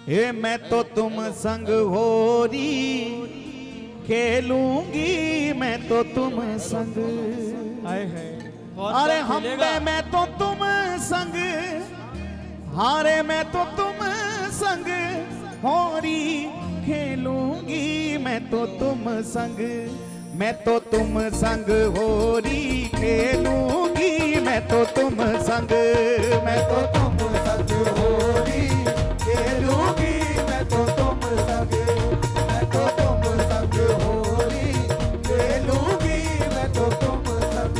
ये मैं तो तुम संग होरी खेलूंगी, मैं तो तुम संग। आए हैं अरे हम मैं तो तुम संग, हारे मैं तो तुम संग होरी खेलूंगी, मैं तो तुम संग, मैं तो तुम संग होरी खेलूंगी, मैं तो तुम संग, मैं तो तुम संग होरी खेलूंगी, मैं तो तुम संग, मैं तो तुम संग होरी खेलूंगी, मैं तो तुम संग।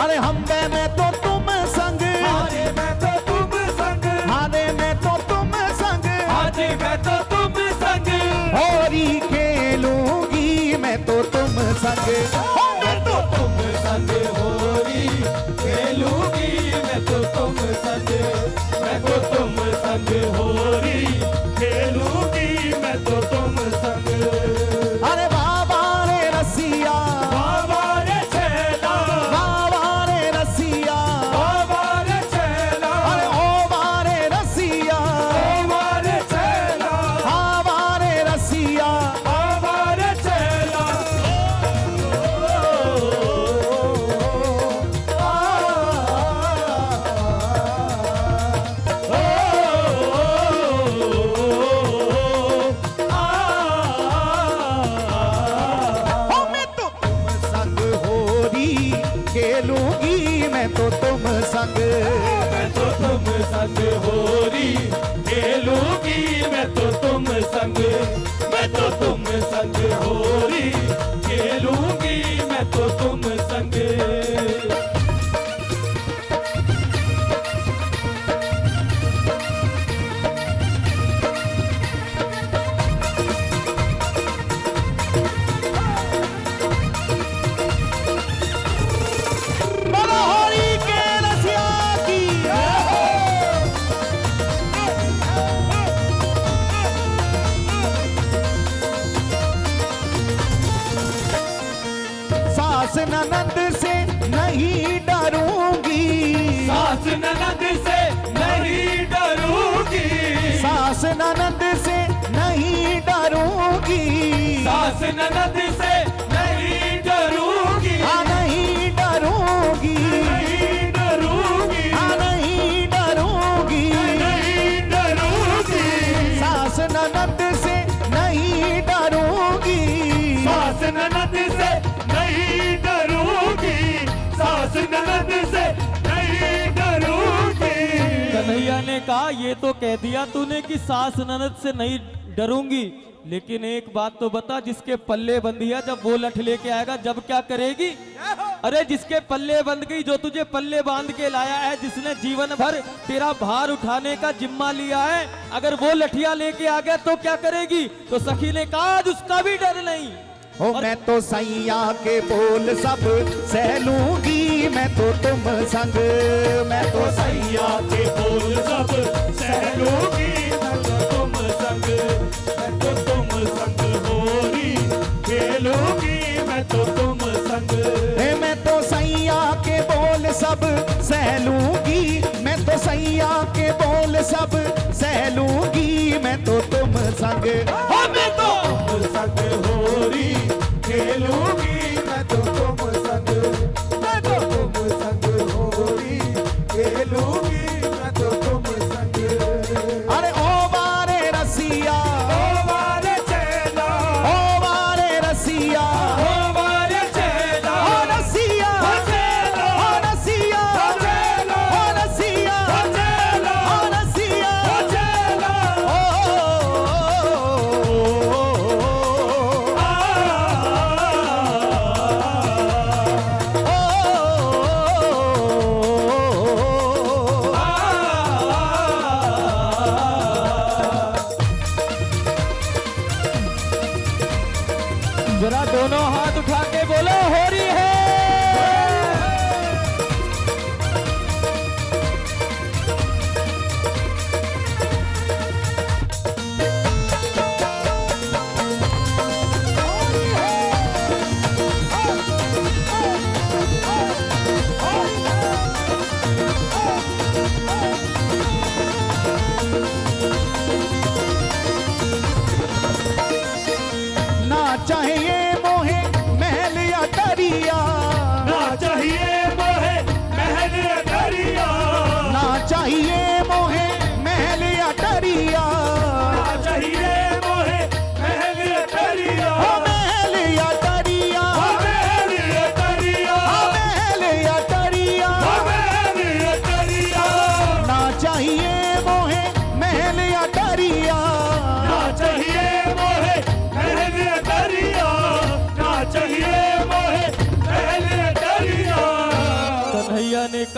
अरे हम मैं तो तुम संग, हारे मैं तो तुम संग, हारे मैं तो तुम संग, हारे मैं तो तुम संग होरी खेलूंगी, मैं तो तुम संग, मैं तो तुम संग होरी खेलूंगी, मैं तो तुम संग, मैं तो तुम संग होरी खेलूंगी, मैं तो तुम संग। अरे बाबा रे रसिया, बाबा रे छेला, बाबा रे रसिया, बाबा रे छेला, अरे ओ बारे रसिया, ओ बारे छेला, बाबा रे रसिया, बाबा रे छेला। खेलूंगी, मैं तो तुम संग, मैं तो तुम संग होरी खेलूंगी, मैं तो तुम संग, मैं तो तुम संग होरी खेलूंगी, मैं तो तुम संग। सास ननद से नहीं डरूंगी, सास ननद से नहीं डरूंगी, सास ननद से नहीं डरूंगी, सास ननद से नहीं डरूंगी, हाँ नहीं डरूंगी, नहीं डरूंगी, हाँ नहीं डरूंगी, नहीं डरूंगी, सास ननद से नहीं डरूंगी, सास ननद से नहीं डरूंगी, सास ननद से नहीं डरूंगी। कन्हैया ने कहा ये तो कह दिया तूने कि सास ननद से नहीं डरूंगी, लेकिन एक बात तो बता, जिसके पल्ले बंधिया जब वो लठ लेके आएगा जब क्या करेगी? अरे जिसके पल्ले बंध गई, जो तुझे पल्ले बांध के लाया है, जिसने जीवन भर तेरा भार उठाने का जिम्मा लिया है, अगर वो लठिया लेके आ गया तो क्या करेगी? तो सखी ने कहा आज उसका भी डर नहीं। हो मैं तो सैया के बोल सब सह लूंगी, मैं तो तुम संग, मैं तो सैया के बोल सब सह लूंगी, मैं तो तुम संग, मैं तो तुम संग होरी खेलूंगी, मैं तो तुम संग। मैं तो सैया के बोल सब सह लूंगी, मैं तो सैया के बोल सब सह लूंगी, मैं तो तुम संग, मैं तो तुम संग होरी खेलूंगी, मैं तो तुम संग, मैं तो तुम संग होरी खेलूंगी, मैं तो तुम संग। अरे ओ बारे रसिया, ओ बारे छेला, ओ बारे रसिया, ओ बारे छेला, ओ रसिया, ओ छेला, ओ रसिया, ओ छेला, ओ रसिया, ओ छेला, ओ रसिया, ओ छेला, जरा दोनों हाथ उठा के बोलो होरी है।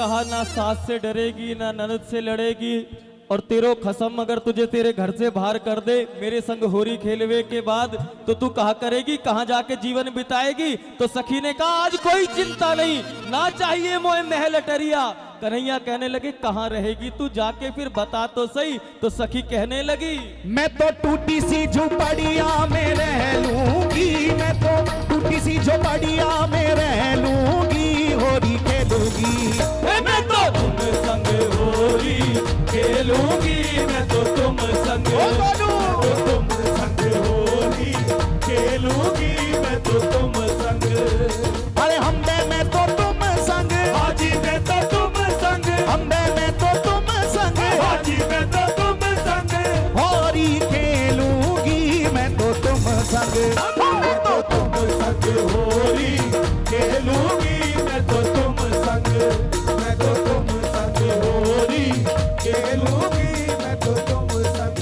कहा ना सास से डरेगी ना ननद से लड़ेगी, और तेरो खसम अगर तुझे तेरे घर से बाहर कर दे मेरे संग होरी खेलवे के बाद, तो तू कहा करेगी, कहाँ जाके जीवन बिताएगी। तो सखी ने कहा आज कोई चिंता नहीं, ना चाहिए मोए महल अटरिया। कन्हैया कहने लगे कहाँ रहेगी तू, जाके फिर बता तो सही। तो सखी कहने लगी मैं तो टूटी सी झोपड़िया में रह लूंगी, मैं तो टूटी सी झोपड़िया में रह लूंगी, होरी खेलूंगी। मैं तो तुम संग होरी खेलूंगी, मैं तो तुम संग तुम संग होरी खेलूंगी, मैं तो तुम संग। अरे हम मैं तो तुम संग, हाजी मैं तो तुम संग, हम मैं तो तुम संग, हाजी मैं तो तुम संग, होरी खेलूंगी, मैं तो तुम संग। मैं तो तुम संग होरी खेलूंगी, मैं तो तुम संग, मैं तो तुम संग होरी खेलूंगी, मैं तो तुम संग।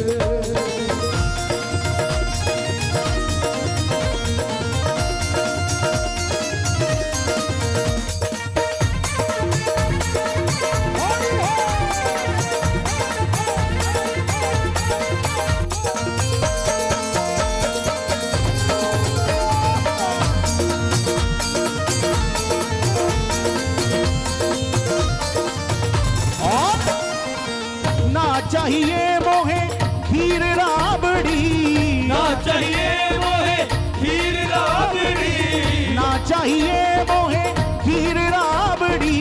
चाहिए मोहे खीर राबड़ी, ना चाहिए मोहे खीर राबड़ी, ना चाहिए मोहे खीर राबड़ी,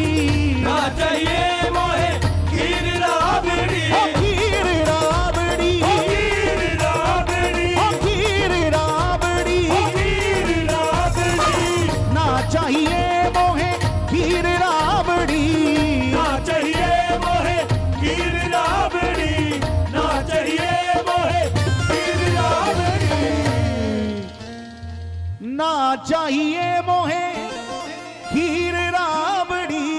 ना चाहिए मोहे खीर राबड़ी, ओ खीर राबड़ी, खीर राबड़ी, ओ खीर राबड़ी, खीर राबड़ी, ना चाहिए मोहे खीर राबड़ी, ना चाहिए मोहे खीर राबड़ी, ना चाहिए मोहे खीर राबड़ी, ना चाहिए मोहे खीर राबड़ी।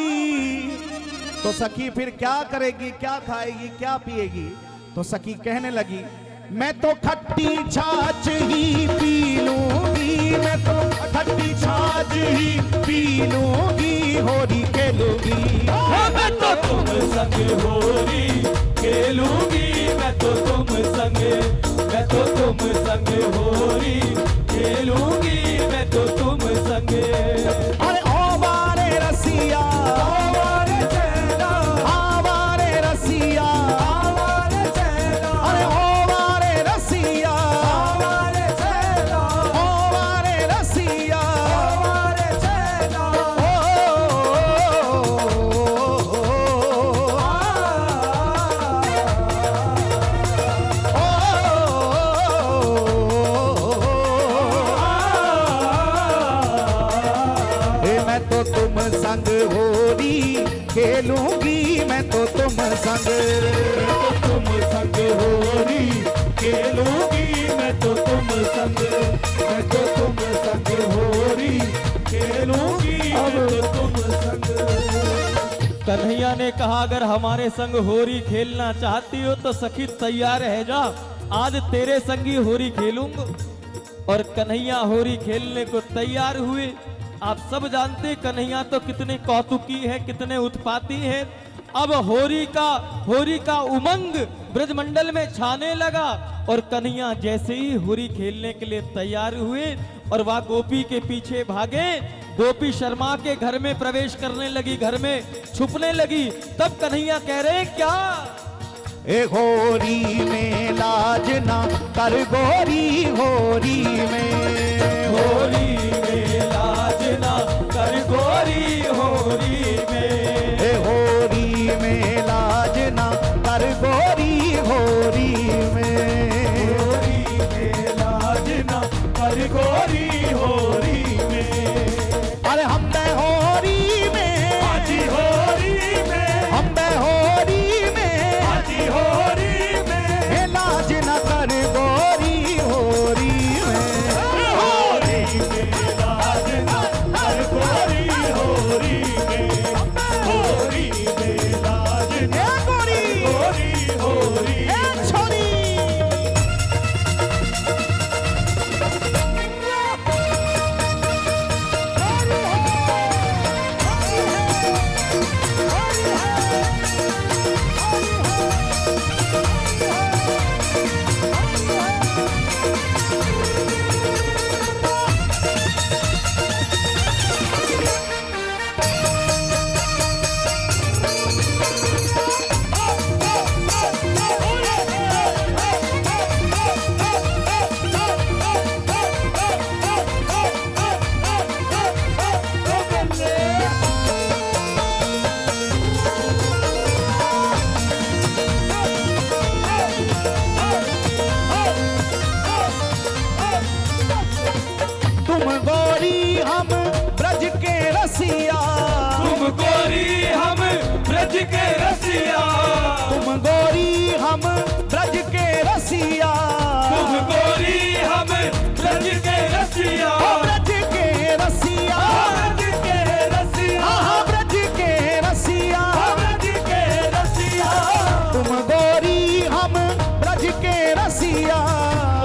तो सखी फिर क्या करेगी, क्या खाएगी, क्या पिएगी? तो सखी कहने लगी मैं तो खट्टी छाछ ही पी लूंगी, मैं तो खट्टी छाछ ही पी लूंगी, होरी खेलूंगी। मैं तो तुम संग होरी खेलूंगी, मैं तो तुम संग, मैं तो तुम संग होरी खेलूंगी, मैं तो तुम संग। अरे ओ बारे रसिया, आवारे चैना, आवारे रसिया, आवारे चैना, अरे ओ बारे रसिया, आवारे चैना, ओ बारे रसिया, आवारे चैना, मैं तो तुम संग होरी खेलूंगी, मैं तो तुम संग, तुम संग होरी खेलूंगी, मैं तो तुम संग, मैं तो तुम संग होरी खेलूंगी, मैं तो तुम संग। कन्हैया ने कहा अगर हमारे संग होरी खेलना चाहती हो तो सखी तैयार है जा, आज तेरे संगी होरी खेलूंगा। और कन्हैया होरी खेलने को तैयार हुए। आप सब जानते कन्हैया तो कितने कौतुकी है, कितने उत्पाती है। अब होरी का उमंग ब्रजमंडल में छाने लगा और कन्हैया जैसे ही होरी खेलने के लिए तैयार हुए और वह गोपी के पीछे भागे, गोपी शर्मा के घर में प्रवेश करने लगी, घर में छुपने लगी। तब कन्हैया कह रहे क्या, ए होरी में लाज ना कर गोरी, होरी में, होरी में लाज ना कर गोरी, होरी में, ए होरी में लाज ना कर गोरी, होरी में, होरी में लाज ना कर गोरी, होरी में। अरे हम होरी में, हाजी होरी में, हम होरी में, हाजी होरी में, ए लाज ना कर गोरी, होरी में, के रसिया, तुम गोरी हम ब्रज के रसिया, तुम गोरी हम ब्रज के रसिया, ब्रज के रसिया, ब्रज के रसिया, ब्रज के रसिया, ब्रज के रसिया, तुम गोरी हम ब्रज के रसिया,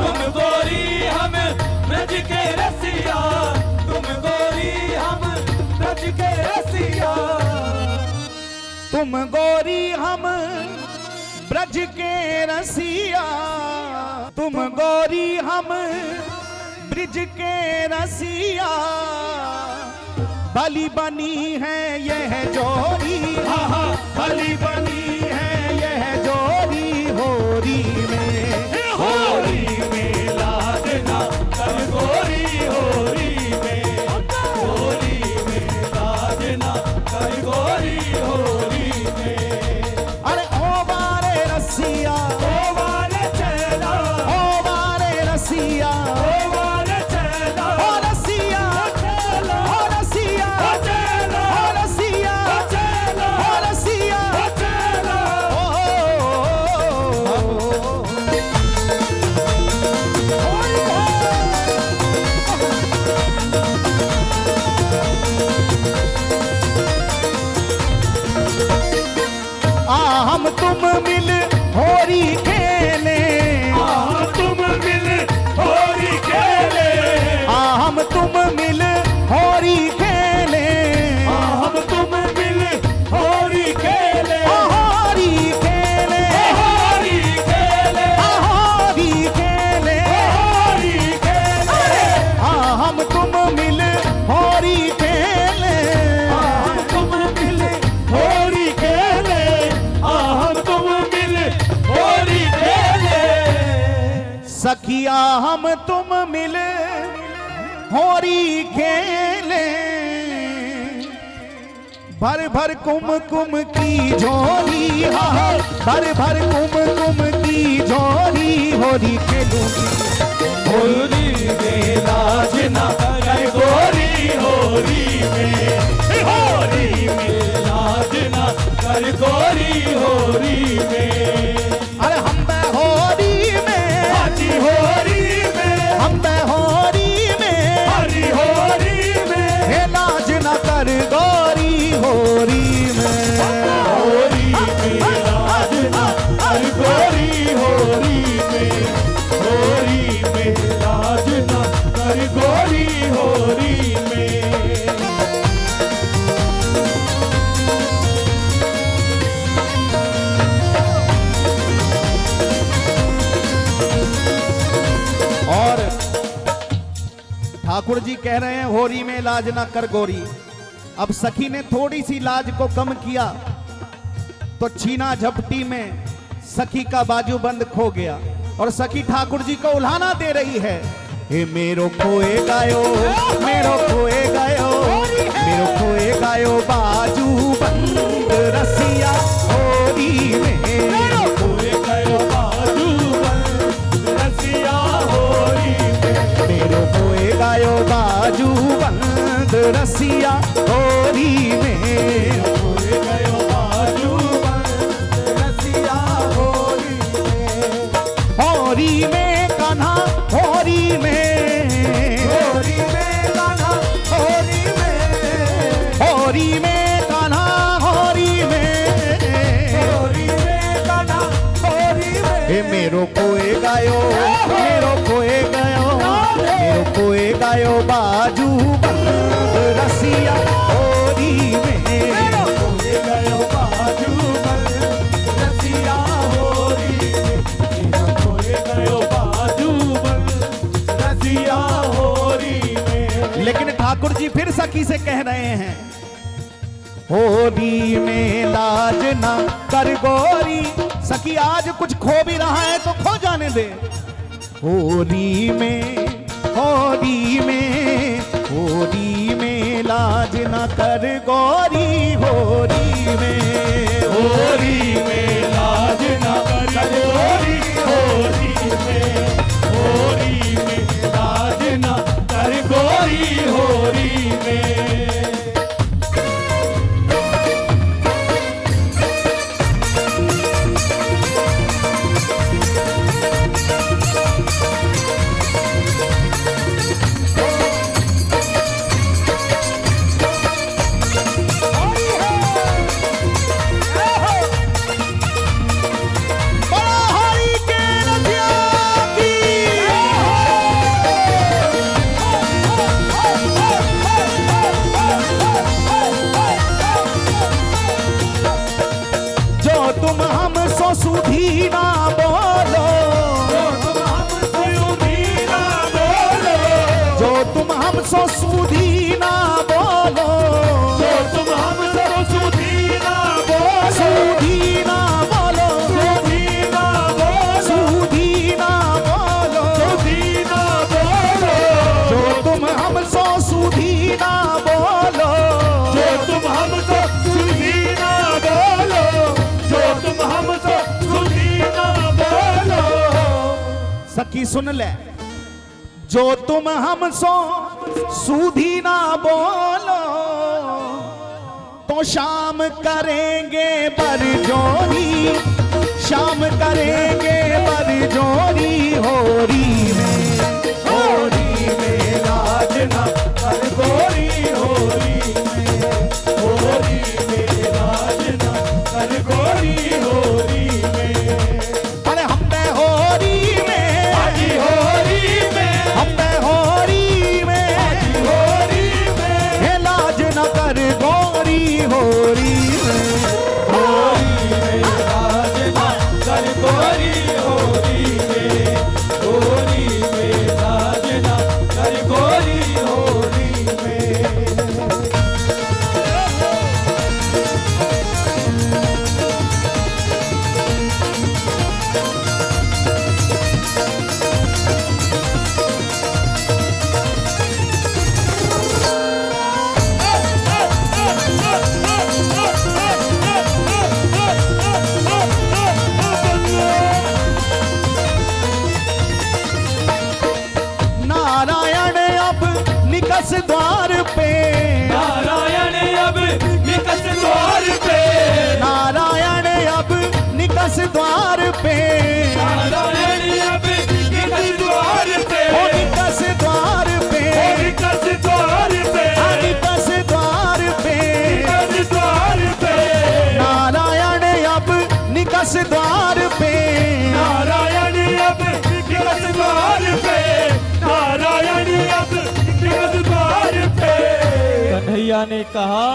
तुम गोरी हम ब्रज के रसिया, तुम गोरी हम ब्रज के रसिया, तुम गोरी हम ब्रज के रसिया, तुम गोरी हम ब्रज के रसिया, भली बनी है यह जोड़ी, भली बनी है यह जोड़ी, होरी में लाजना कर गोरी, होरी में लाजना कर गोरी, होरी में। अरे ओ बारे रसिया, ओ वाले चेला, ओ बारे रसिया, ओ वाले चेला, ओ रसिया, चेला, ओ रसिया, चेला, ओ रसिया, चेला, ओ रसिया, चेला। हम तुम मिल होरी खेले, तुम मिल होरी खेले, हम तुम मिल होरी खेले, हम तुम मिल होरी खेले, होरी खेले, होरी खेले, होरी खेले, होरी खेले, हम तुम मिल होरी खेले, हम तुम मिल होरी खेले, हम तुम मिल होरी खेले। सखिया हम तुम मिल होरी खेले, भर भर कुम कुम की झोली, भर भर कुम कुम की झोली, होरी खेलूंगी, होरी में लाजना कर गोरी, होरी में लाजना कर गोरी, होरी में। अरे हम होरी में, हाजी होरी में, हम होरी में, हरी होरी में, हे लाज न कर गोरी, होरी में, होरी में लाजना कर गोरी, होरी में लाजना कर गोरी, होरी में। और ठाकुर जी कह रहे हैं होरी में लाज ना कर गोरी। अब सखी ने थोड़ी सी लाज को कम किया तो छीना झपटी में सखी का बाजू बंद खो गया और सखी ठाकुर जी को उल्हाना दे रही है, हे मेरो खोए गायो, मेरो खोए गायो, मेरो खोए गायो बाजू बंद रसिया, होरी में खोए गयो बाजू बंद रसिया, होरी में। मेरो खोए गायो बाजू बंद रसिया, होरी में खोए गयो बाजू बंद रसिया, होरी में। होरी में कान्हा, होरी में, होरी में कान्हा, होरी में, होरी में कान्हा, होरी में, होरी में कान्हा, होरी में। हे मेरो खोए गायो, मेरो खोए गायो, मेरो खोए गायो बाजू बंद रसिया, होरी में खोए गयो बाजू बंद रसिया, होरी में। खोए गयो बाजू बंद रसिया, होरी में। लेकिन ठाकुर जी फिर सखी से कह रहे हैं, होरी में लाज ना कर गोरी, सखी आज कुछ खो भी रहा है तो खो जाने दे, होरी में, होरी में, होरी में लाज ना कर गोरी, होरी में, होरी में लाज न कर गोरी, होरी में, होरी में लाज न कर गोरी, होरी में। सखी सुन ले, जो तुम हमसो सूधी ना बोलो तो शाम करेंगे बरजोरी, शाम करेंगे बरजोरी। होरी में लाज ना कर गोरी, होरी में लाज ना कर गोरी, होरी में। अरे हम पे होरी में, आजी होरी में, हम पे होरी में, आजी होरी में, हे लाज ना कर गोरी, होरी में, होरी में लाज ना कर गोरी, होरी में, होरी में लाज ना कर गोरी, होरी में। नारायण अब निकस द्वार पे, नारायण अब निकस द्वार पे, नारायण अब निकस द्वार पे, नारायण अब निकस द्वार पे, ओ निकस द्वार पे, निकस द्वार पे, आ निकस द्वार पे, निकस द्वार पे, नारायण अब निकस द्वार पे, नारायण अब निकस द्वार पे, नारायण अब निकस द्वार पे। कन्हैया ने कहा,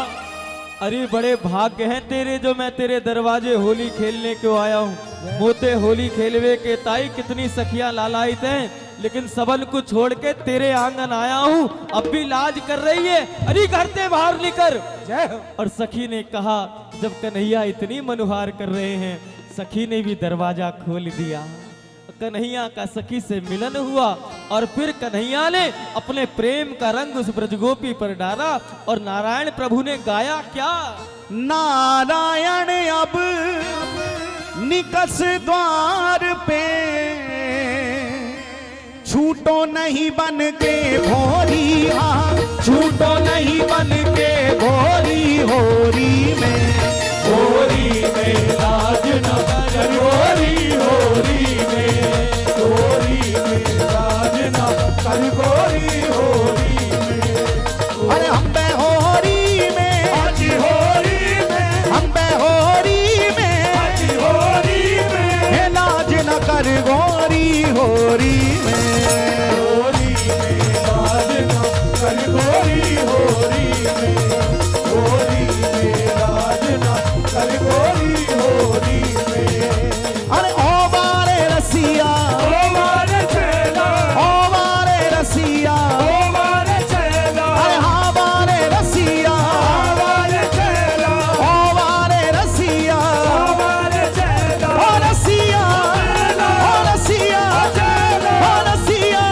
अरे बड़े भाग्य हैं तेरे जो मैं तेरे दरवाजे होली खेलने को आया हूँ। मोते होली खेलवे के ताई कितनी सखियां लालायित हैं, लेकिन सबन को छोड़ के तेरे आंगन आया हूँ। अब भी लाज कर रही है, अरे घर से बाहर निकल। और सखी ने कहा, जब कन्हैया इतनी मनुहार कर रहे हैं, सखी ने भी दरवाजा खोल दिया। कन्हैया का सखी से मिलन हुआ और फिर कन्हैया ने अपने प्रेम का रंग उस ब्रजगोपी पर डाला और नारायण प्रभु ने गाया क्या? नारायण अब निकस द्वार पे, छूटो नहीं बन के भोरी, हाँ छूटो नहीं बन के भोरी, होरी में, होरी में लाज न कर गोरी, होरी में, होरी में लाज न कर गोरी, होरी में। अरे हम पे होरी में, आजी होरी में, हम पे होरी में, आजी होरी में, हे लाज न कर गोरी, होरी में, होरी में लाज न कर गोरी, होरी में, होरी में लाज न कर गोरी, होरी में। अरे ओ बारे रसिया, ओ मारे चेला, ओ बारे रसिया, ओ मारे चेला, अरे हाँ बारे रसिया, मारे चेला, ओ बारे रसिया, मारे चेला, ओ रसिया, ओ रसिया, ओ रसिया,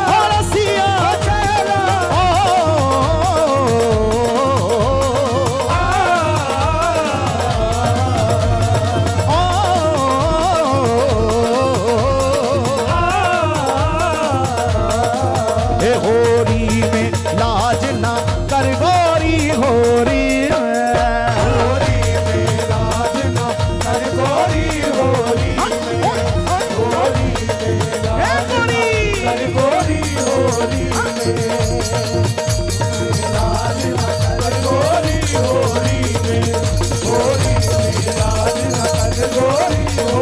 ओ रसिया, हे होरी में लाज ना कर गोरी, होरी में, होरी में लाज ना कर गोरी, होरी में, होरी में लाज ना कर गोरी, होरी में, लाज ना कर गोरी, होरी में, होरी में लाज ना कर गोरी, होरी में,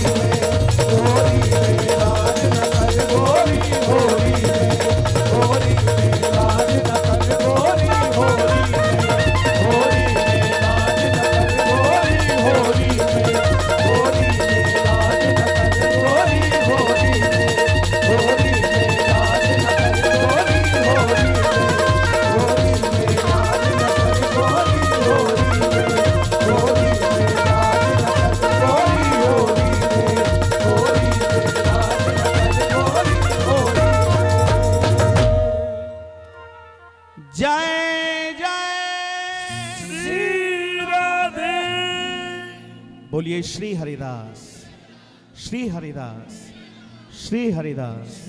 होरी में लाज ना कर गोरी, होरी में, होरी में लाज न कर गोरी, होरी में, होरी में लाज न कर गोरी, होरी में, होरी में लाज न कर गोरी, होरी में, होरी में लाज न कर गोरी, होरी में, होरी में लाज न कर गोरी, होरी में, होरी में लाज न कर गोरी, होरी में, होरी में लाज न कर गोरी, होरी में। जय जय श्री राधे, बोलिए श्री हरिदास, श्री हरिदास, श्री हरिदास।